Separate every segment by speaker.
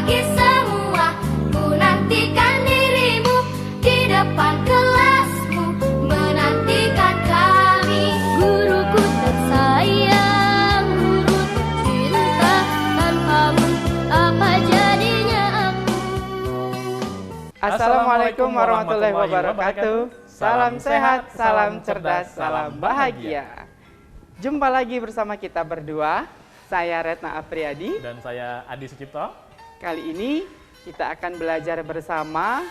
Speaker 1: pagi semua, ku nantikan dirimu di depan kelasmu, menantikan kami. Guruku tersayang, guru tercinta, tanpamu apa jadinya aku.
Speaker 2: Assalamualaikum warahmatullahi wabarakatuh. Salam sehat, salam cerdas, salam bahagia. Jumpa lagi bersama kita berdua. Saya Retna Apriyadi.
Speaker 3: Dan saya Adi Sucipto.
Speaker 2: Kali ini kita akan belajar bersama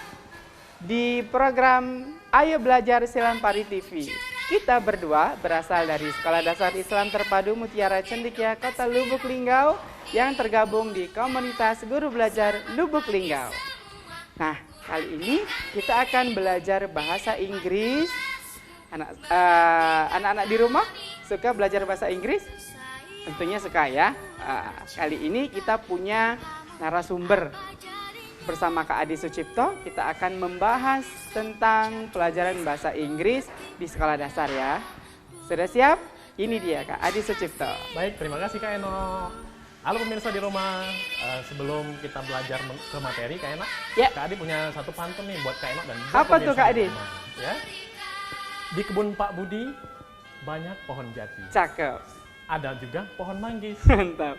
Speaker 2: di program Ayo Belajar Silampari TV. Kita berdua berasal dari Sekolah Dasar Islam Terpadu Mutiara Cendekia, Kota Lubuk Linggau, yang tergabung di komunitas Guru Belajar Lubuk Linggau. Nah, kali ini kita akan belajar bahasa Inggris. Anak-anak di rumah suka belajar bahasa Inggris? Tentunya suka ya. Kali ini kita punya narasumber bersama Kak Adi Sucipto. Kita akan membahas tentang pelajaran bahasa Inggris di sekolah dasar ya. Sudah siap? Ini dia Kak Adi Sucipto.
Speaker 3: Baik, terima kasih Kak Eno. Halo pemirsa di rumah, sebelum kita belajar ke materi Kak Eno,
Speaker 2: Ya.
Speaker 3: Kak Adi punya satu pantun nih buat Kak Eno dan buat
Speaker 2: Apa tuh
Speaker 3: pemirsa
Speaker 2: Kak
Speaker 3: di
Speaker 2: Adi?
Speaker 3: rumah, ya. Di kebun Pak Budi banyak pohon jati,
Speaker 2: Cakep.
Speaker 3: ada juga pohon manggis.
Speaker 2: Mantap.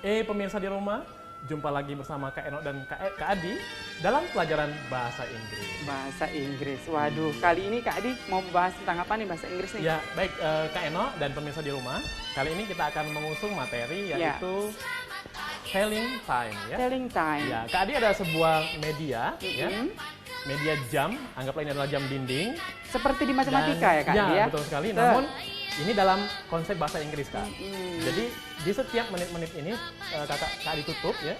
Speaker 3: Pemirsa di rumah, jumpa lagi bersama Kak Eno dan Kak Adi dalam pelajaran bahasa Inggris.
Speaker 2: Bahasa Inggris. Waduh, kali ini Kak Adi mau bahas tentang apa nih bahasa Inggris nih?
Speaker 3: Ya, baik Kak Eno dan pemirsa di rumah, kali ini kita akan mengusung materi
Speaker 2: Ya.
Speaker 3: yaitu telling time ya.
Speaker 2: Telling time.
Speaker 3: Ya, Kak Adi ada sebuah media ya.
Speaker 2: Mm-mm.
Speaker 3: Media jam, anggaplah ini adalah jam dinding.
Speaker 2: Seperti di matematika ya Kak Adi ya?
Speaker 3: Betul sekali.
Speaker 2: Betul.
Speaker 3: Namun ini dalam konsep bahasa Inggris Kak.
Speaker 2: Mm-mm.
Speaker 3: Jadi di setiap menit-menit ini Kak Adi tutup ya.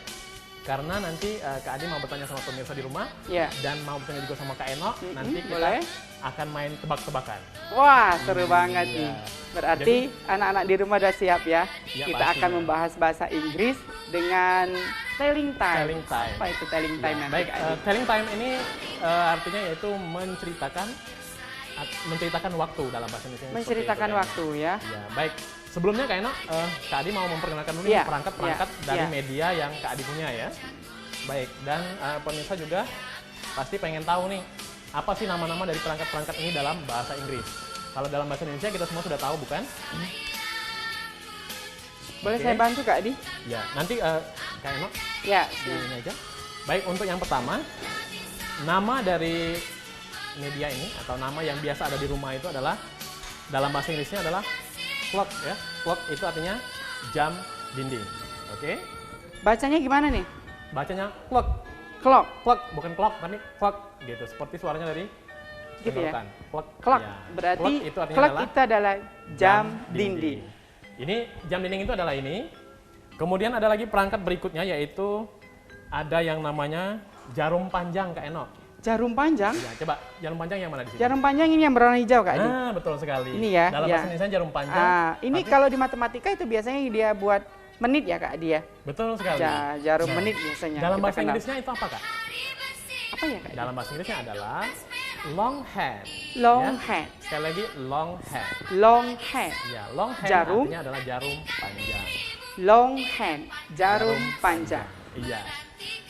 Speaker 3: Karena nanti Kak Adi mau bertanya sama pemirsa di rumah
Speaker 2: Ya.
Speaker 3: dan mau bertanya juga sama Kak Eno.
Speaker 2: Mm-mm,
Speaker 3: Nanti kita
Speaker 2: boleh.
Speaker 3: akan main tebak-tebakan.
Speaker 2: Wah, seru banget
Speaker 3: Iya.
Speaker 2: nih. Berarti anak-anak di rumah udah siap ya?
Speaker 3: Ya,
Speaker 2: Kita
Speaker 3: pastinya.
Speaker 2: akan membahas bahasa Inggris dengan telling time.
Speaker 3: Telling time.
Speaker 2: Apa itu telling time
Speaker 3: Ya,
Speaker 2: nanti
Speaker 3: baik,
Speaker 2: Kak Adi?
Speaker 3: telling time ini artinya yaitu menceritakan waktu dalam bahasa Indonesia.
Speaker 2: Menceritakan
Speaker 3: Seperti itu,
Speaker 2: waktu ya.
Speaker 3: Kak Eno. Ya, baik. Sebelumnya Kak Eno, Kak Adi mau memperkenalkan dulu
Speaker 2: Iya,
Speaker 3: nih perangkat-perangkat
Speaker 2: iya,
Speaker 3: dari
Speaker 2: iya.
Speaker 3: media yang Kak Adi punya ya. Baik, dan pemirsa juga pasti pengen tahu nih, apa sih nama-nama dari perangkat-perangkat ini dalam bahasa Inggris. Kalau dalam bahasa Indonesia kita semua sudah tahu bukan?
Speaker 2: Boleh
Speaker 3: Oke.
Speaker 2: saya bantu Kak Adi?
Speaker 3: Ya, nanti Kak Eno
Speaker 2: Ya.
Speaker 3: di ini aja. Baik, untuk yang pertama, nama dari media ini atau nama yang biasa ada di rumah itu adalah dalam bahasa Inggrisnya adalah clock ya. Clock itu artinya jam dinding. Oke?
Speaker 2: Bacanya gimana nih?
Speaker 3: Bacanya clock.
Speaker 2: Clock.
Speaker 3: Clock bukan clock tapi clock gitu. Seperti suaranya dari
Speaker 2: Gitu ya?
Speaker 3: tenggorokan. Clock.
Speaker 2: Clock.
Speaker 3: Ya.
Speaker 2: Berarti
Speaker 3: Clock itu artinya
Speaker 2: clock
Speaker 3: adalah
Speaker 2: itu adalah jam dinding.
Speaker 3: Ini jam dinding itu adalah ini. Kemudian ada lagi perangkat berikutnya yaitu ada yang namanya jarum panjang Kak Eno.
Speaker 2: Jarum panjang?
Speaker 3: Ya, coba jarum panjang yang mana di sini?
Speaker 2: Jarum panjang ini yang berwarna hijau Kak Adi?
Speaker 3: Nah, betul sekali.
Speaker 2: Ini ya,
Speaker 3: Dalam
Speaker 2: ya.
Speaker 3: bahasa Indonesia jarum panjang.
Speaker 2: Ini
Speaker 3: tapi-
Speaker 2: kalau di matematika itu biasanya dia buat menit ya Kak Adi ya?
Speaker 3: betul sekali.
Speaker 2: Jarum
Speaker 3: Nah,
Speaker 2: menit biasanya.
Speaker 3: Dalam
Speaker 2: kita
Speaker 3: bahasa
Speaker 2: kenal.
Speaker 3: Inggrisnya itu apa Kak?
Speaker 2: Apa ya Kak Adi?
Speaker 3: Dalam bahasa Inggrisnya adalah long hand.
Speaker 2: Long
Speaker 3: Ya.
Speaker 2: hand.
Speaker 3: Sekali lagi long hand.
Speaker 2: Long hand.
Speaker 3: Ya, long hand
Speaker 2: Jarum.
Speaker 3: artinya adalah jarum panjang.
Speaker 2: Long hand. Jarum panjang.
Speaker 3: Iya.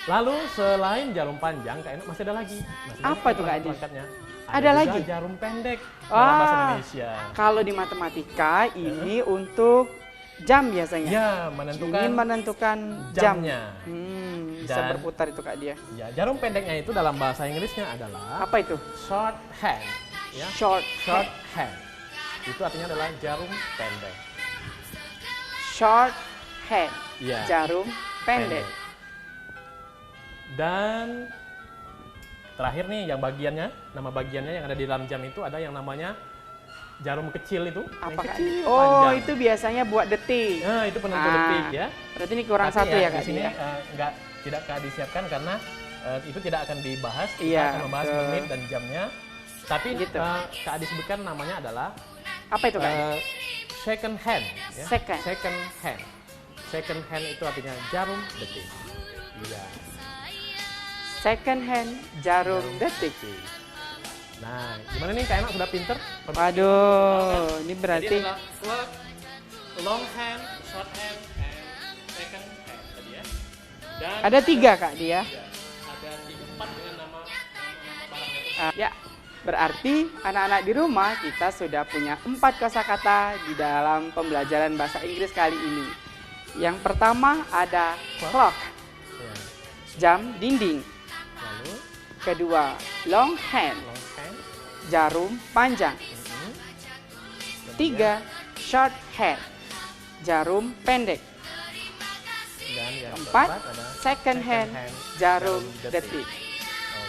Speaker 3: Lalu selain jarum panjang, Kak Eno masih ada lagi. Masih
Speaker 2: Apa
Speaker 3: banyak
Speaker 2: tuh, Kak Adi?
Speaker 3: perangkatnya.
Speaker 2: Ada
Speaker 3: juga
Speaker 2: lagi?
Speaker 3: jarum pendek dalam bahasa
Speaker 2: Ah.
Speaker 3: Indonesia.
Speaker 2: Kalau di matematika ini untuk jam biasanya.
Speaker 3: Ya,
Speaker 2: Ini
Speaker 3: menentukan
Speaker 2: menentukan jam.
Speaker 3: jamnya.
Speaker 2: Bisa
Speaker 3: Dan-
Speaker 2: berputar itu Kak dia.
Speaker 3: Ya, jarum pendeknya itu dalam bahasa Inggrisnya adalah
Speaker 2: Apa itu?
Speaker 3: short hand. Ya,
Speaker 2: Short
Speaker 3: short
Speaker 2: hand.
Speaker 3: hand. Itu artinya adalah jarum pendek.
Speaker 2: Short hand.
Speaker 3: Iya.
Speaker 2: Jarum pendek.
Speaker 3: Dan terakhir nih yang bagiannya, nama bagiannya yang ada di dalam jam itu ada yang namanya jarum kecil itu. yang
Speaker 2: Apa Kak?
Speaker 3: kecil,
Speaker 2: Oh,
Speaker 3: panjang.
Speaker 2: itu biasanya buat detik.
Speaker 3: Nah, itu penentu
Speaker 2: Ah,
Speaker 3: detik ya.
Speaker 2: Berarti ini kurang
Speaker 3: Tapi
Speaker 2: satu ya
Speaker 3: di
Speaker 2: Kak
Speaker 3: sini
Speaker 2: ya?
Speaker 3: tidak disiapkan karena itu tidak akan dibahas. Kita
Speaker 2: Iya,
Speaker 3: akan membahas
Speaker 2: betul.
Speaker 3: menit dan jamnya. Tapi
Speaker 2: Gitu.
Speaker 3: Kak Adi sebutkan namanya adalah
Speaker 2: Apa itu Kak?
Speaker 3: second hand. Ya.
Speaker 2: Second.
Speaker 3: Second hand. Second hand itu artinya jarum detik. Iya.
Speaker 2: Second hand jarum detik.
Speaker 3: Nah, gimana nih Kak Eno sudah pinter?
Speaker 2: Waduh, ini berarti
Speaker 3: Jadi adalah clock, long hand, short hand, and second hand tadi ya. Dan
Speaker 2: Ada 3 Kak dia.
Speaker 3: ada 4 dengan nama barangnya.
Speaker 2: Ya, berarti anak-anak di rumah kita sudah punya 4 kosakata di dalam pembelajaran bahasa Inggris kali ini. Yang pertama ada clock,
Speaker 3: Ya.
Speaker 2: jam dinding.
Speaker 3: Lalu
Speaker 2: Kedua, long hand,
Speaker 3: long hand.
Speaker 2: jarum panjang.
Speaker 3: Mhm.
Speaker 2: 3, short hand, jarum pendek.
Speaker 3: Dan yang
Speaker 2: 4,
Speaker 3: keempat ada
Speaker 2: second hand, jarum detik.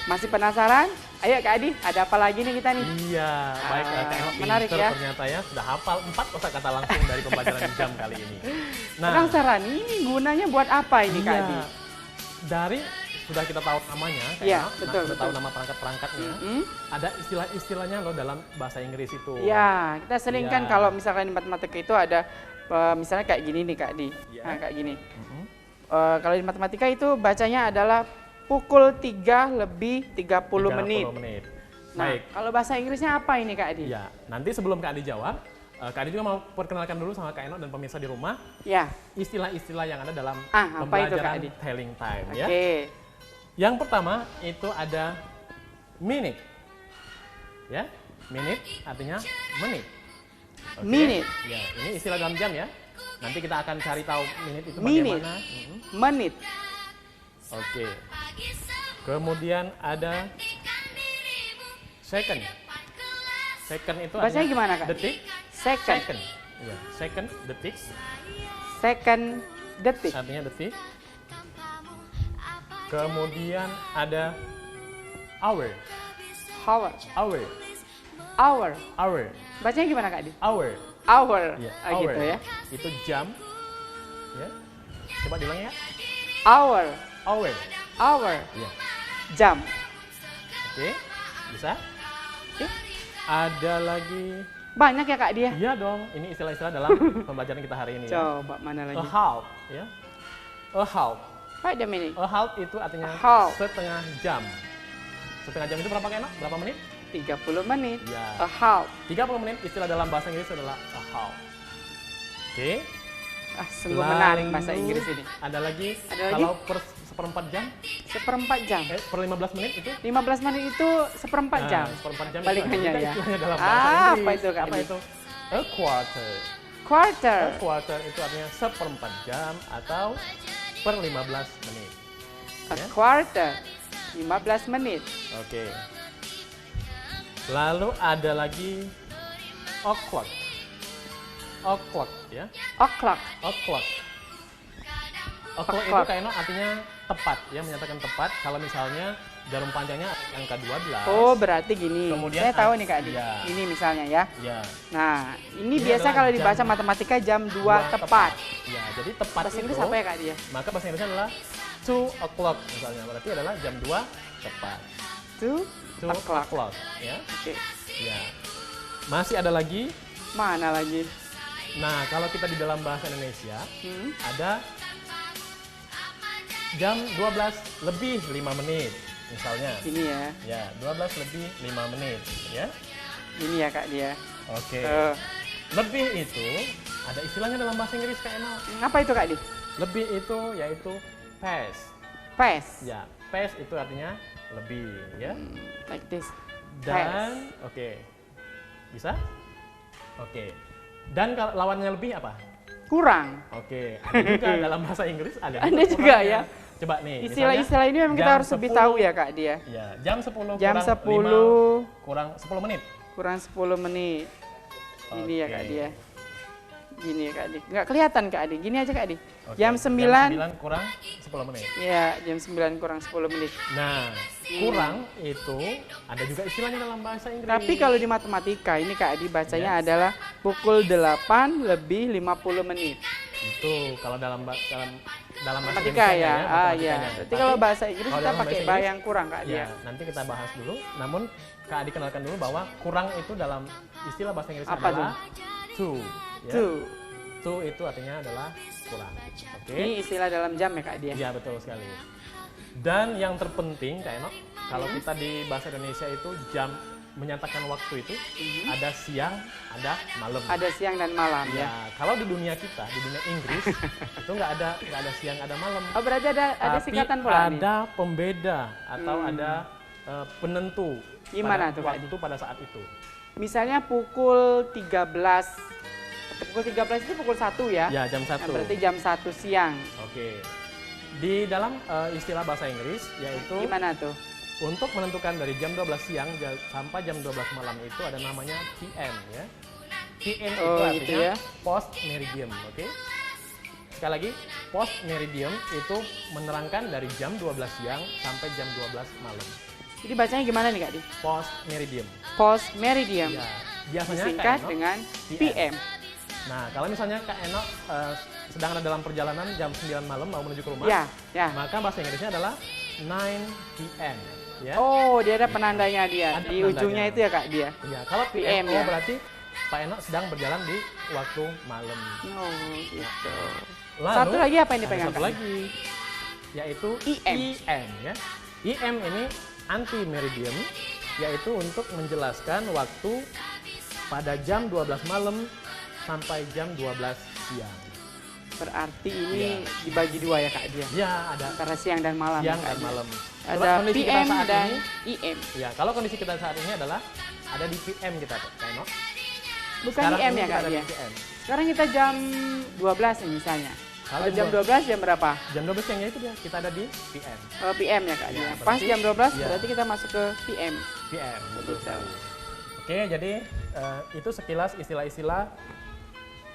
Speaker 2: Masih penasaran? Ayo Kak Adi, ada apa lagi nih kita nih?
Speaker 3: Iya, baik. Kak Enok
Speaker 2: menarik
Speaker 3: pinter
Speaker 2: ya.
Speaker 3: ternyata ya, sudah hafal 4 kosakata langsung dari pembelajaran jam kali ini.
Speaker 2: Penasaran, ini gunanya buat apa ini Kak Adi?
Speaker 3: iya, dari sudah kita tahu namanya, Kak
Speaker 2: Iya,
Speaker 3: Enok,
Speaker 2: betul,
Speaker 3: sudah tahu
Speaker 2: betul.
Speaker 3: nama perangkat-perangkatnya.
Speaker 2: Hmm?
Speaker 3: Ada istilah-istilahnya loh dalam bahasa Inggris itu.
Speaker 2: Ya, kita sering kan
Speaker 3: Iya.
Speaker 2: kalau misalkan di matematika itu ada misalnya kayak gini nih Kak Adi.
Speaker 3: Iya.
Speaker 2: Nah, kayak gini.
Speaker 3: Mhm.
Speaker 2: Kalau di matematika itu bacanya adalah pukul 3 lebih 30 menit.
Speaker 3: Baik.
Speaker 2: Nah, kalau bahasa Inggrisnya apa ini Kak Adi?
Speaker 3: Ya, nanti sebelum Kak Adi jawab, Kak Adi juga mau perkenalkan dulu sama Kak Enok dan pemirsa di rumah
Speaker 2: Ya,
Speaker 3: istilah-istilah yang ada dalam
Speaker 2: apa itu, Kak
Speaker 3: pembelajaran
Speaker 2: Adi?
Speaker 3: telling time
Speaker 2: oke.
Speaker 3: ya. Yang pertama itu ada minute. Ya, minute artinya menit. Oke?
Speaker 2: Minute.
Speaker 3: Ya, ini istilah dalam jam ya. Nanti kita akan cari tahu minute itu
Speaker 2: Minute.
Speaker 3: bagaimana. Mhm.
Speaker 2: Menit.
Speaker 3: Oke. Kemudian ada second. Second itu
Speaker 2: Bacanya
Speaker 3: artinya
Speaker 2: gimana, Kak?
Speaker 3: detik.
Speaker 2: Second.
Speaker 3: Second. Ya, second detik
Speaker 2: Second detik.
Speaker 3: artinya detik. Kemudian ada hour.
Speaker 2: Hour.
Speaker 3: Hour.
Speaker 2: Hour.
Speaker 3: Hour.
Speaker 2: Bacanya gimana Kak Adi?
Speaker 3: Hour.
Speaker 2: Hour.
Speaker 3: Ya,
Speaker 2: Ah,
Speaker 3: hour.
Speaker 2: gitu ya.
Speaker 3: Itu jam. Ya. Coba diulang ya.
Speaker 2: Hour.
Speaker 3: Hour.
Speaker 2: Hour.
Speaker 3: Ya.
Speaker 2: Jam.
Speaker 3: Oke. Bisa?
Speaker 2: Oke.
Speaker 3: Ada lagi.
Speaker 2: Banyak ya Kak dia?
Speaker 3: Iya dong. Ini istilah-istilah dalam pembelajaran kita hari ini ya.
Speaker 2: Coba mana
Speaker 3: A
Speaker 2: lagi?
Speaker 3: half, ya. A half.
Speaker 2: Wait a minute.
Speaker 3: A half itu artinya
Speaker 2: A half.
Speaker 3: setengah jam. Setengah jam itu berapa Kak Enok? Berapa menit?
Speaker 2: 30 menit.
Speaker 3: Ya.
Speaker 2: A half.
Speaker 3: 30 menit istilah dalam bahasa Inggris adalah a half. Oke.
Speaker 2: Ah, sungguh menarik
Speaker 3: Lalu
Speaker 2: bahasa Inggris ini.
Speaker 3: Ada lagi,
Speaker 2: Ada lagi?
Speaker 3: kalau per seperempat jam,
Speaker 2: Seperempat jam.
Speaker 3: per 15 menit itu
Speaker 2: 15 menit itu seperempat jam.
Speaker 3: Seperempat jam
Speaker 2: Balikannya
Speaker 3: itu ada
Speaker 2: ya.
Speaker 3: istilahnya dalam
Speaker 2: Ah,
Speaker 3: bahasa
Speaker 2: apa
Speaker 3: Inggris.
Speaker 2: itu, Kak
Speaker 3: Apa
Speaker 2: Edi?
Speaker 3: itu? A quarter.
Speaker 2: Quarter.
Speaker 3: A quarter itu artinya seperempat jam atau per 15 menit.
Speaker 2: A
Speaker 3: Ya.
Speaker 2: quarter. 15 menit.
Speaker 3: Oke. Lalu ada lagi o'clock. O'clock ya.
Speaker 2: O'clock.
Speaker 3: O'clock. O'clock itu
Speaker 2: O'clock.
Speaker 3: kayaknya artinya tepat ya, menyatakan tepat. Kalau misalnya jarum panjangnya angka 12.
Speaker 2: Oh, berarti gini.
Speaker 3: Kemudian
Speaker 2: Saya tahu nih Kak Adi.
Speaker 3: iya.
Speaker 2: Ini misalnya ya.
Speaker 3: Ya.
Speaker 2: Nah, ini
Speaker 3: Ini
Speaker 2: biasa
Speaker 3: adalah
Speaker 2: kalau
Speaker 3: jam
Speaker 2: dibaca matematika jam 2 tepat.
Speaker 3: Ya, jadi tepat
Speaker 2: Bahasa Inggris
Speaker 3: itu,
Speaker 2: apa ya Kak dia?
Speaker 3: maka bahasa Inggrisnya adalah 2 o'clock misalnya. Berarti adalah jam 2 tepat.
Speaker 2: 2
Speaker 3: 2
Speaker 2: o'clock.
Speaker 3: o'clock ya.
Speaker 2: Oke.
Speaker 3: Ya. Masih ada lagi.
Speaker 2: Mana lagi?
Speaker 3: Nah, kalau kita di dalam bahasa Indonesia
Speaker 2: Hmm?
Speaker 3: ada jam 12 lebih 5 menit misalnya.
Speaker 2: Ini ya.
Speaker 3: Ya, 12 lebih 5 menit ya.
Speaker 2: Ini ya Kak dia.
Speaker 3: Oke.
Speaker 2: Eh,
Speaker 3: Lebih itu ada istilahnya dalam bahasa Inggris Kak Enok.
Speaker 2: apa itu Kak Di?
Speaker 3: Lebih itu yaitu past.
Speaker 2: Past.
Speaker 3: Ya, past itu artinya lebih ya.
Speaker 2: Like this.
Speaker 3: Dan oke. Bisa? Oke. Dan kalau lawannya lebih apa?
Speaker 2: Kurang.
Speaker 3: Oke, ada juga dalam bahasa Inggris ada
Speaker 2: Ada juga
Speaker 3: kurangnya.
Speaker 2: ya.
Speaker 3: Coba nih,
Speaker 2: Istilah-istilah ini memang kita
Speaker 3: jam
Speaker 2: harus lebih
Speaker 3: 10
Speaker 2: tahu ya Kak dia.
Speaker 3: Ya, jam 10
Speaker 2: Jam
Speaker 3: kurang
Speaker 2: 10
Speaker 3: 5, kurang 10 menit.
Speaker 2: kurang 10 menit. Ini ya
Speaker 3: Oke.
Speaker 2: Kak dia. Gini ya Kak Di. Nggak kelihatan Kak Di. Gini aja Kak Di.
Speaker 3: Oke,
Speaker 2: Jam 9.
Speaker 3: kurang 10 menit.
Speaker 2: Ya, jam 9 kurang 10 menit.
Speaker 3: Nah, kurang itu ada juga istilahnya dalam bahasa Inggris.
Speaker 2: Tapi kalau di matematika ini Kak Adi bacanya
Speaker 3: Yes.
Speaker 2: adalah pukul 8 lebih 50 menit.
Speaker 3: itu kalau dalam bahasa
Speaker 2: Matematika
Speaker 3: Indonesianya
Speaker 2: ya. Ah
Speaker 3: matematikanya.
Speaker 2: ya. Berarti
Speaker 3: Tapi
Speaker 2: kalau bahasa Inggris
Speaker 3: kalau
Speaker 2: kita
Speaker 3: dalam
Speaker 2: pakai
Speaker 3: bahasa
Speaker 2: bah
Speaker 3: Inggris,
Speaker 2: yang kurang Kak dia.
Speaker 3: Ya, nanti kita bahas dulu. Namun Kak Adi kenalkan dulu bahwa kurang itu dalam istilah bahasa Inggris
Speaker 2: Apa
Speaker 3: adalah to. Ya.
Speaker 2: To.
Speaker 3: To itu artinya adalah kurang. Oke.
Speaker 2: Ini istilah dalam jam ya Kak dia.
Speaker 3: Iya, betul sekali. Dan yang terpenting Kak Enok, kalau kita di bahasa Indonesia itu jam menyatakan waktu itu ada siang, ada malam.
Speaker 2: Ada siang dan malam ya.
Speaker 3: Ya, kalau di dunia kita, di dunia Inggris itu nggak ada siang, ada malam.
Speaker 2: Oh, berarti ada
Speaker 3: Tapi
Speaker 2: singkatan pula nih.
Speaker 3: ada pembeda atau ada penentu
Speaker 2: Gimana tuh, Kak
Speaker 3: waktu pada saat itu.
Speaker 2: Misalnya pukul 13. Pukul 13 itu pukul 1 ya?
Speaker 3: Ya, jam
Speaker 2: Nah,
Speaker 3: 1.
Speaker 2: berarti jam 1 siang.
Speaker 3: Oke. Di dalam istilah bahasa Inggris yaitu
Speaker 2: Gimana tuh?
Speaker 3: untuk menentukan dari jam 12 siang sampai jam 12 malam itu ada namanya PM ya. PM itu
Speaker 2: Oh,
Speaker 3: artinya
Speaker 2: gitu ya.
Speaker 3: post meridium, oke? Sekali lagi, post meridium itu menerangkan dari jam 12 siang sampai jam 12 malam.
Speaker 2: Jadi bacanya gimana nih Kak Di?
Speaker 3: Post meridium.
Speaker 2: Post meridium.
Speaker 3: Ya, biasanya
Speaker 2: Disingkat
Speaker 3: Kak Eno,
Speaker 2: dengan PM.
Speaker 3: Nah, kalau misalnya Kak Eno sedang ada dalam perjalanan jam 9 malam mau menuju ke rumah,
Speaker 2: Ya, ya.
Speaker 3: maka bahasa Inggrisnya adalah 9 PM. Ya.
Speaker 2: Oh, dia ada penandanya dia.
Speaker 3: Ada
Speaker 2: Di
Speaker 3: penandanya.
Speaker 2: ujungnya itu ya Kak dia.
Speaker 3: Ya, kalau
Speaker 2: PM
Speaker 3: PM,
Speaker 2: ya.
Speaker 3: berarti Pak Eno sedang berjalan di waktu malam.
Speaker 2: Oh, gitu.
Speaker 3: Lalu,
Speaker 2: Satu lagi apa yang
Speaker 3: ada
Speaker 2: dipegang,
Speaker 3: satu
Speaker 2: Kak?
Speaker 3: lagi, yaitu
Speaker 2: IM.
Speaker 3: IM ya. IM ini anti meridium, yaitu untuk menjelaskan waktu pada jam 12 malam sampai jam 12 siang.
Speaker 2: Berarti ini dibagi dua ya Kak dia.
Speaker 3: Ya, ada
Speaker 2: Antara siang dan malam.
Speaker 3: siang
Speaker 2: ya, Kak
Speaker 3: dan
Speaker 2: dia.
Speaker 3: malam.
Speaker 2: Ada
Speaker 3: Kalau kondisi kita
Speaker 2: PM
Speaker 3: saat
Speaker 2: dan
Speaker 3: ini,
Speaker 2: IM.
Speaker 3: ya, kalau kondisi kita saat ini adalah ada di PM kita, Kak Eno.
Speaker 2: Bukan
Speaker 3: Sekarang
Speaker 2: IM
Speaker 3: ini
Speaker 2: ya
Speaker 3: kita
Speaker 2: Kak
Speaker 3: ada
Speaker 2: dia.
Speaker 3: di PM.
Speaker 2: Sekarang kita jam 12 nih misalnya. Kalau jam 12 jam berapa?
Speaker 3: Jam 12 siangnya itu dia, kita ada di PM.
Speaker 2: PM ya Kak
Speaker 3: Ya,
Speaker 2: dia.
Speaker 3: berarti-
Speaker 2: Pas jam 12
Speaker 3: ya.
Speaker 2: berarti kita masuk ke PM.
Speaker 3: PM, betul
Speaker 2: Gitu.
Speaker 3: sekali. Oke, jadi itu sekilas istilah-istilah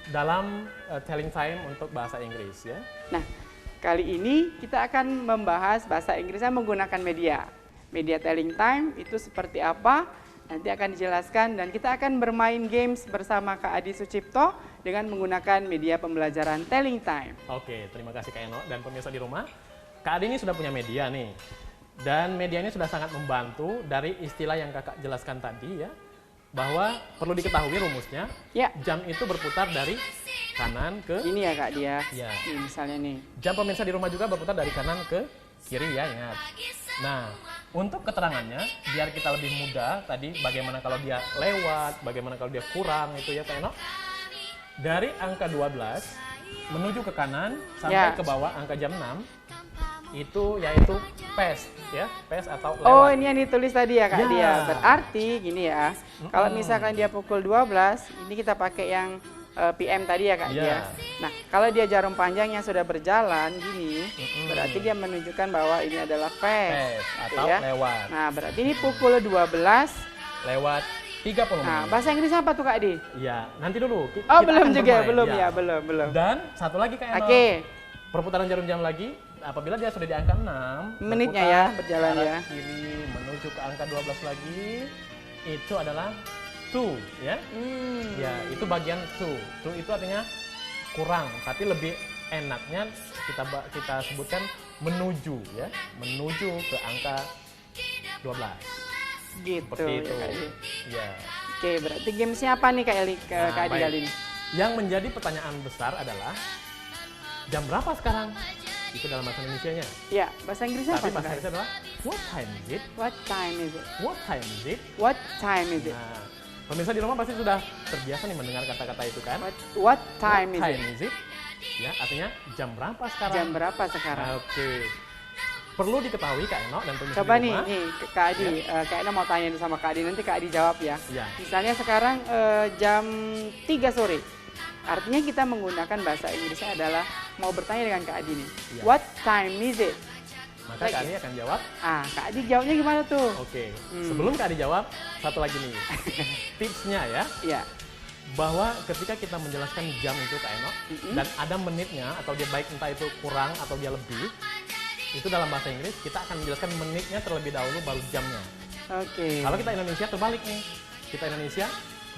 Speaker 3: dalam telling time untuk bahasa Inggris ya.
Speaker 2: Nah, kali ini kita akan membahas bahasa Inggrisnya menggunakan media. Media telling time itu seperti apa? Nanti akan dijelaskan dan kita akan bermain games bersama Kak Adi Sucipto dengan menggunakan media pembelajaran telling time.
Speaker 3: Oke, terima kasih Kak Eno dan pemirsa di rumah. Kak Adi ini sudah punya media nih. Dan media ini sudah sangat membantu dari istilah yang Kakak jelaskan tadi ya. Bahwa perlu diketahui rumusnya,
Speaker 2: Ya,
Speaker 3: jam itu berputar dari kanan ke
Speaker 2: ini ya Kak dia.
Speaker 3: ya.
Speaker 2: Nih, misalnya nih.
Speaker 3: Jam pemirsa di rumah juga berputar dari kanan ke kiri ya, ingat. Nah, untuk keterangannya, biar kita lebih mudah tadi bagaimana kalau dia lewat, bagaimana kalau dia kurang itu ya Kak Eno. Dari angka 12 menuju ke kanan sampai
Speaker 2: Ya.
Speaker 3: ke bawah angka jam 6 itu yaitu past ya, past atau lewat.
Speaker 2: Oh, ini yang ditulis tadi ya Kak
Speaker 3: Ya.
Speaker 2: dia. Berarti gini ya. Kalau misalkan dia pukul 12, ini kita pakai yang PM tadi ya Kak
Speaker 3: Ya.
Speaker 2: dia. Nah, kalau dia jarum panjangnya sudah berjalan gini, berarti dia menunjukkan bahwa ini adalah
Speaker 3: Past
Speaker 2: fast.
Speaker 3: atau
Speaker 2: gitu ya.
Speaker 3: lewat.
Speaker 2: Nah, berarti ini pukul 12.
Speaker 3: Lewat 30
Speaker 2: Nah,
Speaker 3: menit.
Speaker 2: bahasa Inggrisnya apa tuh Kak Di?
Speaker 3: Iya, nanti dulu.
Speaker 2: Oh,
Speaker 3: kita
Speaker 2: belum
Speaker 3: akan
Speaker 2: juga,
Speaker 3: bermain,
Speaker 2: belum
Speaker 3: ya.
Speaker 2: ya, belum.
Speaker 3: Dan satu lagi Kak Eno.
Speaker 2: Oke.
Speaker 3: Perputaran jarum jam lagi, apabila dia sudah di angka 6,
Speaker 2: Menitnya
Speaker 3: berputar
Speaker 2: ya, berjalan
Speaker 3: ke arah
Speaker 2: ya.
Speaker 3: kiri menuju ke angka 12 lagi, itu adalah to, ya. Ya, itu bagian to. To itu artinya kurang, tapi lebih enaknya kita sebutkan menuju, ya. Menuju ke angka 12.
Speaker 2: Gitu
Speaker 3: Seperti
Speaker 2: ya
Speaker 3: itu.
Speaker 2: Kak Di.
Speaker 3: Ya.
Speaker 2: Oke, berarti gamesnya apa nih Kak Eli,
Speaker 3: Nah,
Speaker 2: Kak Adi
Speaker 3: baik.
Speaker 2: kali ini?
Speaker 3: Yang menjadi pertanyaan besar adalah jam berapa sekarang? Itu dalam bahasa Indonesianya.
Speaker 2: Ya, bahasa Inggrisnya
Speaker 3: Tapi
Speaker 2: apa
Speaker 3: bahasa
Speaker 2: Kak?
Speaker 3: Inggrisnya adalah what time is it?
Speaker 2: What time is it?
Speaker 3: What time is it?
Speaker 2: What time is it?
Speaker 3: Nah, pemirsa di rumah pasti sudah terbiasa nih mendengar kata-kata itu kan?
Speaker 2: What time is
Speaker 3: What
Speaker 2: it?
Speaker 3: time is it? Ya, artinya jam berapa sekarang?
Speaker 2: Jam berapa sekarang?
Speaker 3: Oke. Perlu diketahui Kak Eno dan pemirsa
Speaker 2: Coba
Speaker 3: di
Speaker 2: nih,
Speaker 3: rumah.
Speaker 2: Kak Adi, Kak Eno mau tanya nih sama Kak Adi, nanti Kak Adi jawab ya.
Speaker 3: Ya.
Speaker 2: Misalnya sekarang jam 3 sore, artinya kita menggunakan bahasa Inggrisnya adalah mau bertanya dengan Kak Adi nih.
Speaker 3: Ya.
Speaker 2: What time is it?
Speaker 3: Maka Kak Adi akan jawab.
Speaker 2: Kak Adi jawabnya gimana tuh?
Speaker 3: Oke. Sebelum Kak Adi jawab, satu lagi nih. Tipsnya ya.
Speaker 2: Iya.
Speaker 3: Bahwa ketika kita menjelaskan jam itu Kak Eno, dan ada menitnya atau dia baik entah itu kurang atau dia lebih, itu dalam bahasa Inggris kita akan menjelaskan menitnya terlebih dahulu baru jamnya.
Speaker 2: Oke.
Speaker 3: Kalau kita Indonesia terbalik nih. Kita Indonesia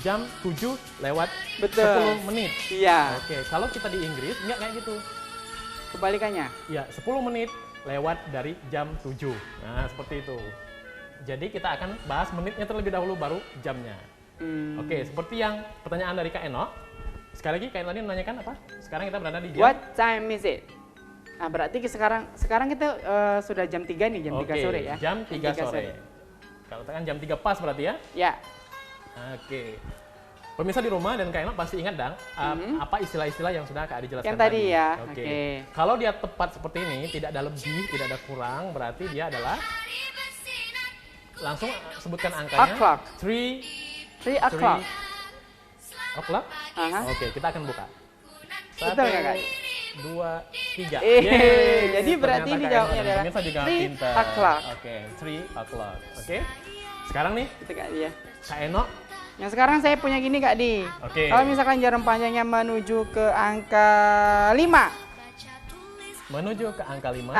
Speaker 3: jam 7 lewat
Speaker 2: Betul.
Speaker 3: 10 menit.
Speaker 2: Iya.
Speaker 3: Oke, kalau kita di Inggris enggak kayak gitu.
Speaker 2: Kebalikannya.
Speaker 3: Ya, 10 menit lewat dari jam 7. Nah, seperti itu. Jadi kita akan bahas menitnya terlebih dahulu baru jamnya. Oke, seperti yang pertanyaan dari Kak Eno. Sekali lagi Kak Eno tadi menanyakan apa? Sekarang kita berada di jam.
Speaker 2: What time is it? Nah, berarti sekarang kita sudah jam 3 nih, jam 3
Speaker 3: Oke,
Speaker 2: sore ya.
Speaker 3: jam 3 sore. Kalau tekan jam 3 pas berarti ya?
Speaker 2: Ya.
Speaker 3: Oke. Pemirsa di rumah dan Kak Eno pasti ingat dong apa istilah-istilah yang sudah Kak Adi jelaskan
Speaker 2: Yang tadi ya,
Speaker 3: Oke.
Speaker 2: oke.
Speaker 3: Kalau dia tepat seperti ini, tidak ada lebih, tidak ada kurang, berarti dia adalah langsung sebutkan angkanya.
Speaker 2: O'clock.
Speaker 3: 3
Speaker 2: 3 o'clock.
Speaker 3: o'clock.
Speaker 2: Aha.
Speaker 3: Oke, kita akan buka.
Speaker 2: Betul nggak, Kak?
Speaker 3: 2, 3.
Speaker 2: Jadi berarti ini jawabnya adalah
Speaker 3: Pemirsa juga
Speaker 2: 3
Speaker 3: pintar.
Speaker 2: o'clock.
Speaker 3: Oke, 3 o'clock. Oke. Sekarang nih,
Speaker 2: Itu Kak Di ya.
Speaker 3: Kak Eno.
Speaker 2: Yang sekarang saya punya gini Kak Di.
Speaker 3: Oke.
Speaker 2: Kalau misalkan jarum panjangnya menuju ke angka 5.
Speaker 3: Menuju ke angka 5.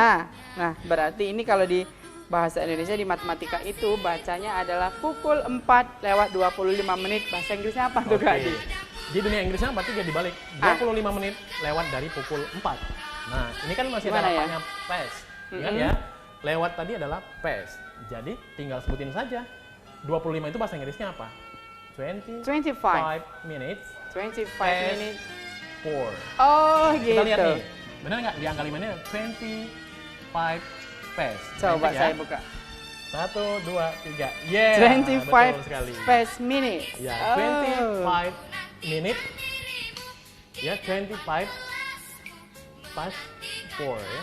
Speaker 2: Nah berarti ini kalau di bahasa Indonesia di matematika itu bacanya adalah pukul 4:25 menit. Bahasa Inggrisnya apa tuh Kak Di?
Speaker 3: Di dunia Inggrisnya berarti dia dibalik 25 menit lewat dari pukul 4. Nah, ini kan masih ada
Speaker 2: Gimana ya?
Speaker 3: lapaknya past. Ingat ya, lewat tadi adalah past. Jadi tinggal sebutin saja. 25 itu bahasa Inggrisnya apa? 25 minutes
Speaker 2: 25
Speaker 3: past
Speaker 2: minutes.
Speaker 3: 4.
Speaker 2: Oh gitu.
Speaker 3: Kita lihat nih, benar nggak di angka 5 ini 25 past.
Speaker 2: Coba
Speaker 3: Nanti ya.
Speaker 2: saya buka.
Speaker 3: 1, 2, 3. Yeah,
Speaker 2: 25
Speaker 3: betul sekali.
Speaker 2: past minute.
Speaker 3: Ya,
Speaker 2: Oh.
Speaker 3: 25 minute. Ya, 25 past 4 ya.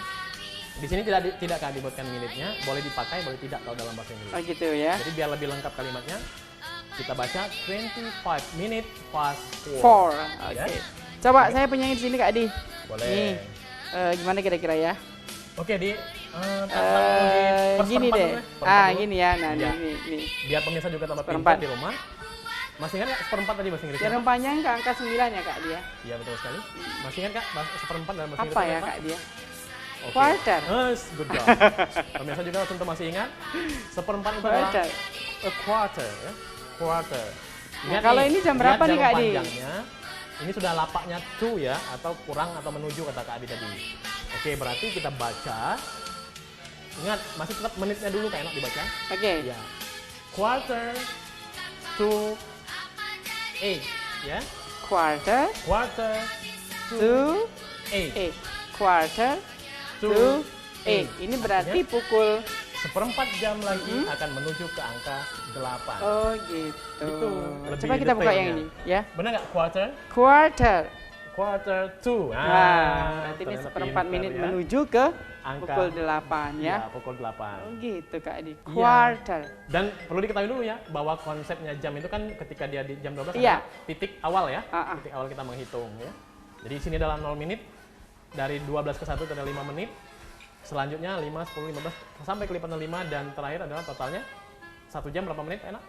Speaker 3: Di sini tidak akan dibuatkan menitnya, boleh dipakai, boleh tidak kalau dalam bahasa Inggris.
Speaker 2: Oh gitu ya.
Speaker 3: Jadi biar lebih lengkap kalimatnya, kita baca 25 minute past 4.
Speaker 2: 4. Oke.
Speaker 3: Ya.
Speaker 2: Coba saya punya di sini Kak Di.
Speaker 3: Boleh.
Speaker 2: Nih. Gimana kira-kira ya?
Speaker 3: Oke, di
Speaker 2: Gini deh. Gini ya. Nah,
Speaker 3: Iya.
Speaker 2: ini.
Speaker 3: Biar pemirsa juga tambah
Speaker 2: Seperempat.
Speaker 3: pintar di rumah. Masih ingat nggak seperempat tadi bahasa Inggrisnya?
Speaker 2: Jarum panjang ke angka 9 ya Kak Dia.
Speaker 3: Iya, betul sekali. Masih ingat Kak seperempat dalam bahasa
Speaker 2: Apa
Speaker 3: Inggrisnya
Speaker 2: ya
Speaker 3: apa?
Speaker 2: Kak Dia?
Speaker 3: Oke.
Speaker 2: Quarter.
Speaker 3: Good job. Pemirsa juga tentu masih ingat, seperempat itu adalah
Speaker 2: Quarter.
Speaker 3: a quarter ya. Quarter.
Speaker 2: Nah, kalau ini jam berapa
Speaker 3: lihat
Speaker 2: nih, Kak
Speaker 3: jarum
Speaker 2: Adi?
Speaker 3: panjangnya. Ini sudah lapaknya to ya, atau kurang atau menuju kata Kak Adi tadi. Oke, berarti kita baca. Ingat, masih tetap menitnya dulu Kak Enak dibaca.
Speaker 2: Oke.
Speaker 3: Ya. Quarter to 8 ya.
Speaker 2: Quarter
Speaker 3: Quarter
Speaker 2: to
Speaker 3: 8.
Speaker 2: 8. Quarter to 8. Ini berarti pukul.
Speaker 3: Seperempat jam lagi akan menuju ke angka 8.
Speaker 2: Oh gitu.
Speaker 3: Itu lebih
Speaker 2: Coba kita buka yang
Speaker 3: detailnya.
Speaker 2: ini ya.
Speaker 3: Benar nggak quarter?
Speaker 2: Quarter.
Speaker 3: Quarter to.
Speaker 2: Nah, berarti ini
Speaker 3: ternyata
Speaker 2: seperempat
Speaker 3: pintar
Speaker 2: menit
Speaker 3: ya.
Speaker 2: menuju ke
Speaker 3: Angka.
Speaker 2: pukul 8 ya.
Speaker 3: Ya, pukul 8.
Speaker 2: Oh gitu Kak Adi.
Speaker 3: Iya.
Speaker 2: Quarter.
Speaker 3: Dan perlu diketahui dulu ya bahwa konsepnya jam itu kan ketika dia di jam 12
Speaker 2: Iya.
Speaker 3: adalah titik awal ya.
Speaker 2: Ah.
Speaker 3: Titik awal kita menghitung ya. Jadi di sini dalam 0 menit dari 12 ke 1 itu ada 5 menit. Selanjutnya 5, 10, 15 sampai kelipatan 5 dan terakhir adalah totalnya 1 jam berapa menit enak?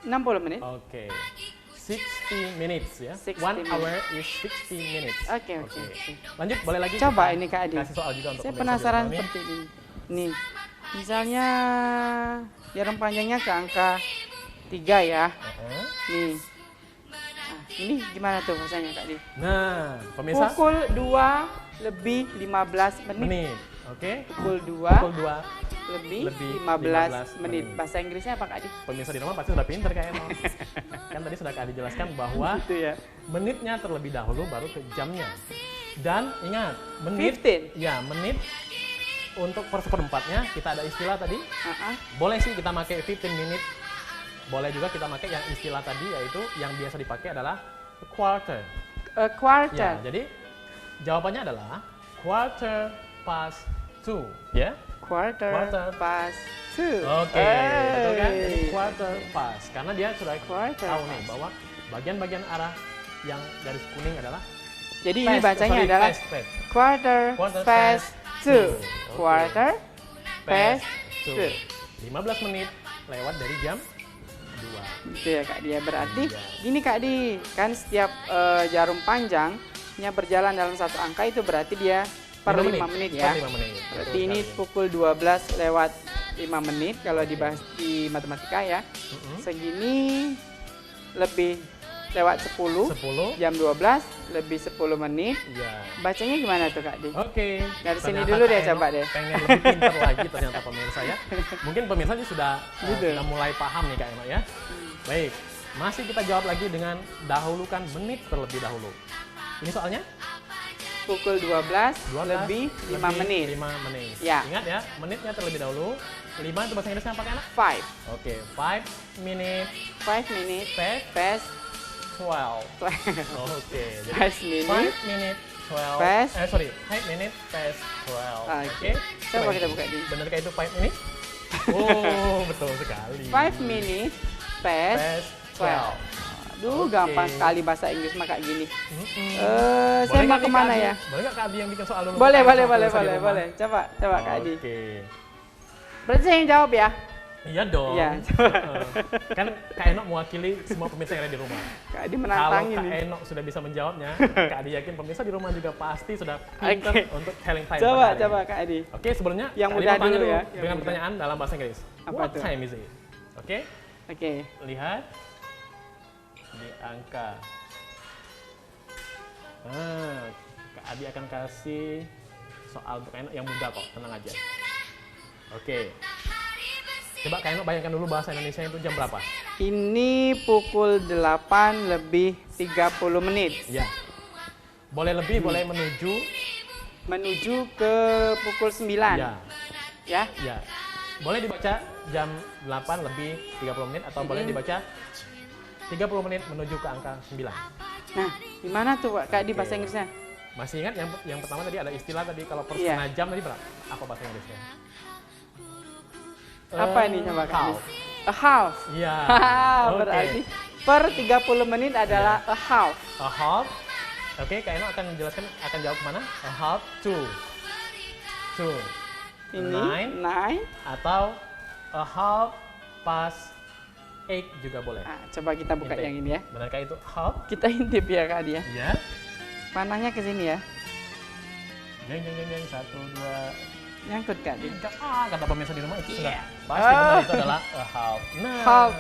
Speaker 2: 60 menit.
Speaker 3: Oke. 60 minutes ya.
Speaker 2: 60
Speaker 3: 1
Speaker 2: minutes.
Speaker 3: hour is 60 minutes.
Speaker 2: Oke.
Speaker 3: Lanjut, boleh lagi
Speaker 2: Coba
Speaker 3: kita
Speaker 2: ini Kak Adi.
Speaker 3: kasih soal juga untuk
Speaker 2: Saya
Speaker 3: pemirsa di
Speaker 2: penasaran
Speaker 3: rumah nih.
Speaker 2: seperti ini. Nih, misalnya jarum panjangnya ke angka 3 ya. Nih. Nah, ini gimana tuh bahasanya Kak Di?
Speaker 3: Nah, pemirsa
Speaker 2: Pukul 2 lebih 15 menit.
Speaker 3: menit. Oke.
Speaker 2: Pukul 2
Speaker 3: Pukul 2
Speaker 2: lebih
Speaker 3: lebih
Speaker 2: 15 menit.
Speaker 3: menit.
Speaker 2: Bahasa Inggrisnya apa Kak Di?
Speaker 3: pemirsa di rumah pasti sudah pinter kayaknya. Kan tadi sudah Kak Adi jelaskan bahwa
Speaker 2: Gitu ya.
Speaker 3: menitnya terlebih dahulu baru ke jamnya. Dan ingat, menit
Speaker 2: 15.
Speaker 3: ya, menit untuk per seperempatnya kita ada istilah tadi. Boleh sih kita pakai 15 minute. Boleh juga kita pakai yang istilah tadi yaitu yang biasa dipakai adalah quarter.
Speaker 2: A quarter.
Speaker 3: Ya, jadi jawabannya adalah quarter past 2, ya.
Speaker 2: Quarter past 2.
Speaker 3: Oke, betul kan? Jadi quarter past karena dia sudah
Speaker 2: Quarter
Speaker 3: tahu nih
Speaker 2: past.
Speaker 3: bahwa bagian-bagian arah yang garis kuning adalah
Speaker 2: Jadi ini bacanya adalah
Speaker 3: past.
Speaker 2: quarter
Speaker 3: Quarter
Speaker 2: past 2.
Speaker 3: Oke.
Speaker 2: Quarter past 2.
Speaker 3: 15 menit lewat dari jam 2.
Speaker 2: Gitu ya Kak Dia. Berarti
Speaker 3: Iya.
Speaker 2: gini Kak Di, kan setiap jarum panjangnya berjalan dalam satu angka itu berarti dia per 5 menit ya.
Speaker 3: Per 5 menit.
Speaker 2: Berarti
Speaker 3: Betul
Speaker 2: ini
Speaker 3: sekali.
Speaker 2: pukul 12 lewat 5 menit kalau dibahas di matematika ya. Segini lebih lewat 10,
Speaker 3: 10.
Speaker 2: jam 12 lebih 10 menit.
Speaker 3: Iya.
Speaker 2: Bacanya gimana tuh Kak Di?
Speaker 3: Oke.
Speaker 2: Dari sini
Speaker 3: Ternyata
Speaker 2: dulu deh,
Speaker 3: Kak Eno
Speaker 2: coba deh.
Speaker 3: Pengen lebih pintar lagi ternyata pemirsa ya. Mungkin pemirsa juga sudah
Speaker 2: Gitu.
Speaker 3: sudah mulai paham nih Kak Eno ya. Baik. Masih kita jawab lagi dengan dahulukan menit terlebih dahulu. Ini soalnya
Speaker 2: pukul 12 lebih 5 menit.
Speaker 3: 5 menit.
Speaker 2: Ya.
Speaker 3: Ingat ya, menitnya terlebih dahulu. 5 itu bahasa Inggrisnya pakai anak?
Speaker 2: 5.
Speaker 3: Oke, 5 minute
Speaker 2: 5 minutes
Speaker 3: past
Speaker 2: past
Speaker 3: 12.
Speaker 2: 12.
Speaker 3: Oke, jadi
Speaker 2: 5 minutes
Speaker 3: 5 minute 12.
Speaker 2: Past.
Speaker 3: 5 minute past 12.
Speaker 2: Oke. Coba kita buka di.
Speaker 3: Benarkah itu 5 minute? Oh, betul sekali.
Speaker 2: 5 minutes past
Speaker 3: Past
Speaker 2: 12.
Speaker 3: 12.
Speaker 2: Aduh,
Speaker 3: Oke.
Speaker 2: gampang sekali bahasa Inggris mah kayak gini.
Speaker 3: Mm-mm.
Speaker 2: Saya
Speaker 3: Boleh
Speaker 2: mau
Speaker 3: nggak nih,
Speaker 2: kemana
Speaker 3: Kak Adi?
Speaker 2: ya?
Speaker 3: Boleh nggak Kak Adi yang bikin soal dulu?
Speaker 2: Boleh,
Speaker 3: Kita
Speaker 2: boleh,
Speaker 3: soal
Speaker 2: boleh,
Speaker 3: tulisan di
Speaker 2: boleh,
Speaker 3: rumah.
Speaker 2: boleh. Coba Kak Adi.
Speaker 3: Oke.
Speaker 2: Berarti saya yang jawab ya?
Speaker 3: Iya dong.
Speaker 2: Iya, coba.
Speaker 3: Kan Kak Enok mewakili semua pemirsa yang ada di rumah.
Speaker 2: Kak Adi
Speaker 3: Kalau
Speaker 2: menantang
Speaker 3: Kak
Speaker 2: ini.
Speaker 3: Enok sudah bisa menjawabnya, Kak Adi yakin pemirsa di rumah juga pasti sudah pintar
Speaker 2: Oke.
Speaker 3: untuk telling time.
Speaker 2: Coba,
Speaker 3: pada hari
Speaker 2: coba
Speaker 3: ini.
Speaker 2: Kak Adi.
Speaker 3: Oke, sebelumnya
Speaker 2: Yang
Speaker 3: Kak Adi
Speaker 2: mudah
Speaker 3: mau tanya
Speaker 2: dulu ya, yang
Speaker 3: dengan
Speaker 2: mudah.
Speaker 3: pertanyaan dalam bahasa Inggris.
Speaker 2: Apa
Speaker 3: What
Speaker 2: tuh?
Speaker 3: time is it? Oke,
Speaker 2: Oke.
Speaker 3: lihat di angka. Nah, Kak Adi akan kasih soal untuk Kak Enok yang mudah kok, tenang aja. Oke. Coba Kak Enok bayangkan dulu bahasa Indonesia itu jam berapa?
Speaker 2: Ini pukul 8 lebih 30 menit.
Speaker 3: Ya. Boleh lebih, boleh menuju.
Speaker 2: Menuju ke pukul 9.
Speaker 3: Ya.
Speaker 2: Ya.
Speaker 3: Ya. Boleh dibaca jam 8 lebih 30 menit atau boleh dibaca 30 menit menuju ke angka 9.
Speaker 2: Nah, gimana tuh Kak Adi
Speaker 3: Oke.
Speaker 2: bahasa Inggrisnya?
Speaker 3: Masih ingat yang pertama tadi ada istilah tadi kalau per
Speaker 2: Iya.
Speaker 3: setengah jam tadi berapa? Apa bahasa Inggrisnya?
Speaker 2: Apa ini coba Kak Adi?
Speaker 3: Half.
Speaker 2: A half.
Speaker 3: Iya. Oke.
Speaker 2: Berarti per 30 menit adalah a half.
Speaker 3: A half. Oke, Kak Eno akan menjelaskan akan jawab mana? A half to.
Speaker 2: Ini 9.
Speaker 3: Atau a half past 8 juga boleh.
Speaker 2: Nah, coba kita buka
Speaker 3: Intip.
Speaker 2: yang ini ya.
Speaker 3: Benarkah itu half?
Speaker 2: Kita intip ya Kak Adi ya.
Speaker 3: Iya.
Speaker 2: Panahnya ke sini ya.
Speaker 3: Jeng jeng jeng jeng 1 2
Speaker 2: Nyangkut Kak Adi.
Speaker 3: 3. Kata pemirsa di rumah itu sudah
Speaker 2: Iya.
Speaker 3: pasti benar
Speaker 2: Oh.
Speaker 3: itu adalah a half. Nah,
Speaker 2: Half.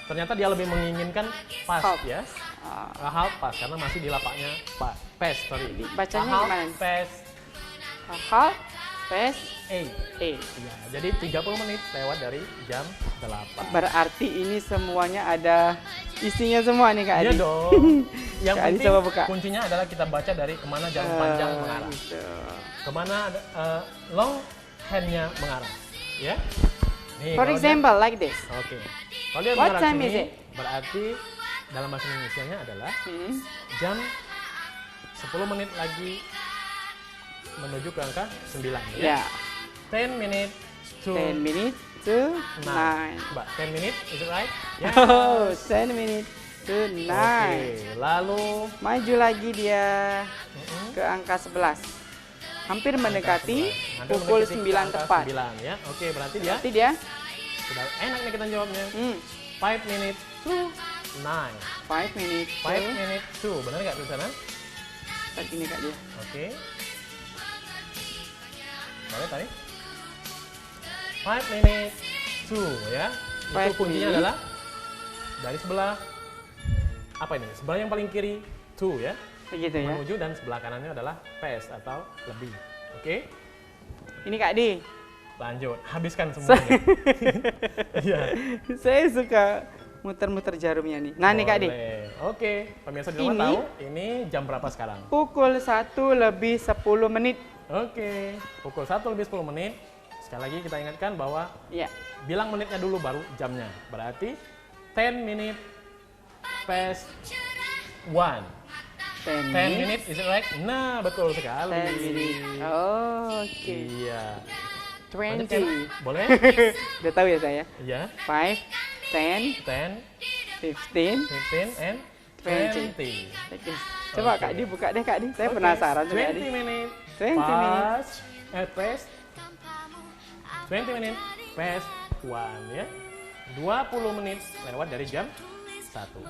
Speaker 3: ternyata dia lebih menginginkan past
Speaker 2: Half.
Speaker 3: ya.
Speaker 2: Ah,
Speaker 3: A half past karena masih di lapaknya past sorry.
Speaker 2: Bacanya
Speaker 3: A half
Speaker 2: gimana?
Speaker 3: past
Speaker 2: a half past
Speaker 3: 8.
Speaker 2: 8.
Speaker 3: Ya, jadi 30 menit lewat dari jam 8.
Speaker 2: Berarti ini semuanya ada isinya semua nih Kak Adi.
Speaker 3: Iya dong. Yang
Speaker 2: Kak Adi
Speaker 3: penting
Speaker 2: coba buka.
Speaker 3: kuncinya adalah kita baca dari kemana jarum panjang mengarah.
Speaker 2: Gitu.
Speaker 3: Kemana long hand-nya mengarah. Ya. Nih,
Speaker 2: For
Speaker 3: kalau dia-
Speaker 2: example, like this.
Speaker 3: Oke. Kalau dia
Speaker 2: What
Speaker 3: mengarah
Speaker 2: time
Speaker 3: sini,
Speaker 2: is it?
Speaker 3: berarti dalam bahasa Indonesianya adalah
Speaker 2: Hmm.
Speaker 3: jam 10 menit lagi menuju ke angka 9
Speaker 2: Ya,
Speaker 3: ya. 10 minutes to
Speaker 2: 10 minutes to 9.
Speaker 3: 9. Coba 10 minutes, is it right? Ya.
Speaker 2: Oh, 10 minutes to 9.
Speaker 3: Oke, lalu
Speaker 2: Maju lagi dia
Speaker 3: mm-mm.
Speaker 2: ke angka 11. Hampir mendekati
Speaker 3: Nanti
Speaker 2: pukul
Speaker 3: mendekati
Speaker 2: 9
Speaker 3: angka
Speaker 2: tepat.
Speaker 3: 9 ya. Oke, berarti dia
Speaker 2: Berarti dia
Speaker 3: sudah enak nih kita jawabnya. 5 minutes to 9.
Speaker 2: 5 minutes
Speaker 3: 5 minutes to, benar nggak tulisannya?
Speaker 2: Tadi ini Kak dia.
Speaker 3: Oke. Boleh tadi? 5 minutes to ya. Itu
Speaker 2: 5
Speaker 3: kuncinya
Speaker 2: minutes.
Speaker 3: adalah dari sebelah apa ini? Sebelah yang paling kiri to ya.
Speaker 2: Begitu ya.
Speaker 3: Menuju dan sebelah kanannya adalah past atau lebih. Oke.
Speaker 2: Ini Kak Di.
Speaker 3: Lanjut, habiskan semuanya. Iya.
Speaker 2: Saya suka muter-muter jarumnya nih. Nah, nih Kak Di.
Speaker 3: Boleh. Oke, pemirsa di rumah
Speaker 2: Ini-
Speaker 3: tahu ini jam berapa sekarang?
Speaker 2: Pukul 1 lebih 10 menit.
Speaker 3: Oke, pukul 1 lebih 10 menit. Sekali lagi kita ingatkan bahwa
Speaker 2: Ya.
Speaker 3: bilang menitnya dulu baru jamnya. Berarti 10 minute past 1.
Speaker 2: 10
Speaker 3: 10
Speaker 2: minutes.
Speaker 3: minute, is it right? Nah, betul sekali.
Speaker 2: 10 minutes. Oh, oke.
Speaker 3: Iya.
Speaker 2: 20.
Speaker 3: Boleh?
Speaker 2: Udah tahu ya saya.
Speaker 3: Iya.
Speaker 2: 5, 10,
Speaker 3: 10,
Speaker 2: 15.
Speaker 3: 15, and
Speaker 2: 20.
Speaker 3: 20.
Speaker 2: Like this. Coba
Speaker 3: Oke.
Speaker 2: Kak Di buka deh Kak Di. Saya
Speaker 3: Oke,
Speaker 2: penasaran sama Kak
Speaker 3: 20
Speaker 2: Di.
Speaker 3: minute
Speaker 2: 20 minutes.
Speaker 3: past, past 20 minute past 1 ya. 20 menit lewat dari jam 1.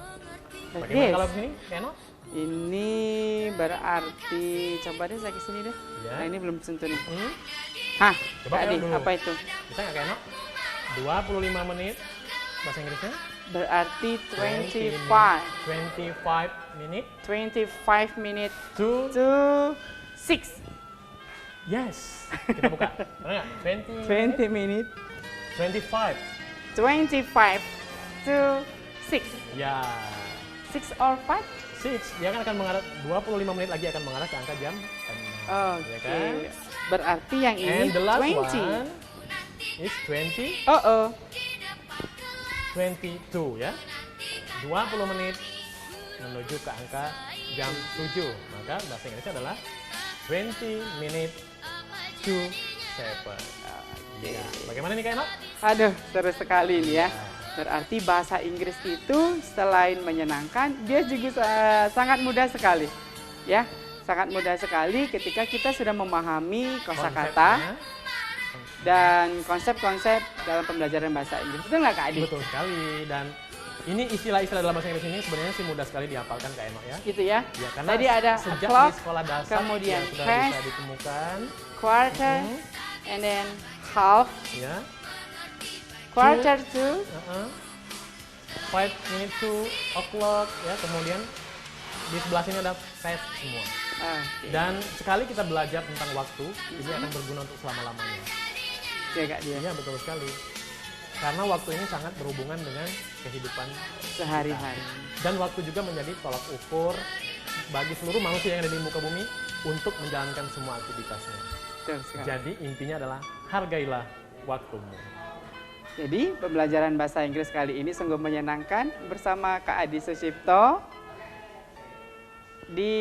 Speaker 2: Like
Speaker 3: Bagaimana
Speaker 2: this.
Speaker 3: kalau begini, Keno?
Speaker 2: Ini berarti coba deh saya kesini deh.
Speaker 3: Ya.
Speaker 2: Nah, ini belum sentuh nih.
Speaker 3: Hmm?
Speaker 2: Hah,
Speaker 3: Coba
Speaker 2: Kak Di,
Speaker 3: dulu.
Speaker 2: apa itu?
Speaker 3: Bisa nggak Keno? 25 menit bahasa Inggrisnya?
Speaker 2: Berarti
Speaker 3: 25 minute
Speaker 2: 25 minutes
Speaker 3: to
Speaker 2: to 6.
Speaker 3: yes. Kita buka. Benar nggak?
Speaker 2: 20 minutes
Speaker 3: 25.
Speaker 2: 25 to 6.
Speaker 3: Ya.
Speaker 2: 6 or 5?
Speaker 3: 6. Dia akan mengarah 25 menit lagi akan mengarah ke angka jam 6.
Speaker 2: Oke.
Speaker 3: Ya kan?
Speaker 2: Berarti yang ini
Speaker 3: And the last
Speaker 2: 20.
Speaker 3: one is 20,
Speaker 2: Oh.
Speaker 3: 22 ya. 20 menit menuju ke angka jam 7. Maka bahasa Inggrisnya adalah 20 minutes to 7. Ya. Bagaimana nih Kak Eno?
Speaker 2: Aduh, seru sekali nih ya. Berarti bahasa Inggris itu selain menyenangkan, dia juga sangat mudah sekali. Ya, sangat mudah sekali ketika kita sudah memahami kosakata
Speaker 3: Konsepnya.
Speaker 2: dan konsep-konsep dalam pembelajaran bahasa Inggris. Betul nggak Kak Adi?
Speaker 3: Betul sekali. Dan ini istilah-istilah dalam bahasa Inggris ini sebenarnya sih mudah sekali dihafalkan Kak Eno ya.
Speaker 2: Gitu ya.
Speaker 3: Ya, karena
Speaker 2: Tadi ada
Speaker 3: sejak
Speaker 2: o'clock,
Speaker 3: di sekolah dasar
Speaker 2: kemudian
Speaker 3: ya, sudah
Speaker 2: past,
Speaker 3: bisa ditemukan.
Speaker 2: quarter, and then half,
Speaker 3: Ya.
Speaker 2: quarter to,
Speaker 3: 5 minutes to o'clock ya, kemudian di sebelah sini ada past semua.
Speaker 2: Oke.
Speaker 3: Dan sekali kita belajar tentang waktu, ini akan berguna untuk selama-lamanya.
Speaker 2: Ya Kak dia.
Speaker 3: Iya betul sekali. Karena waktu ini sangat berhubungan dengan kehidupan
Speaker 2: Sehari-hari.
Speaker 3: dan waktu juga menjadi tolak ukur bagi seluruh manusia yang ada di muka bumi untuk menjalankan semua aktivitasnya.
Speaker 2: Betul sekali.
Speaker 3: Jadi intinya adalah hargailah waktumu.
Speaker 2: Jadi pembelajaran bahasa Inggris kali ini sungguh menyenangkan bersama Kak Adi Sucipto di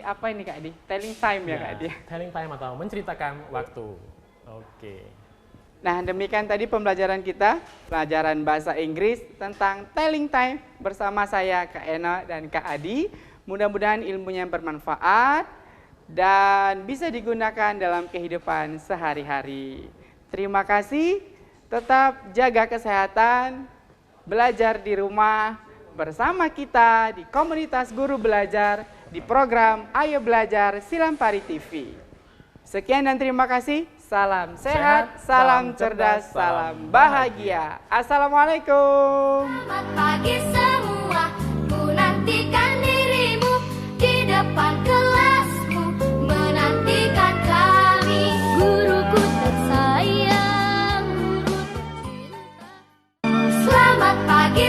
Speaker 2: apa ini Kak Adi? Telling time ya Kak Adi.
Speaker 3: Telling time atau menceritakan waktu. Oke.
Speaker 2: Nah demikian tadi pembelajaran kita, pelajaran bahasa Inggris tentang telling time bersama saya Kak Eno dan Kak Adi. Mudah-mudahan ilmunya bermanfaat dan bisa digunakan dalam kehidupan sehari-hari. Terima kasih. Tetap jaga kesehatan, belajar di rumah bersama kita di komunitas guru belajar di program Ayo Belajar Silampari TV. Sekian dan terima kasih. Salam sehat, salam cerdas, salam bahagia. Assalamualaikum.
Speaker 1: Selamat pagi semua, ku nantikan dirimu di depan kelasmu, menantikan kami, guruku tersayang, guru tercinta. Selamat pagi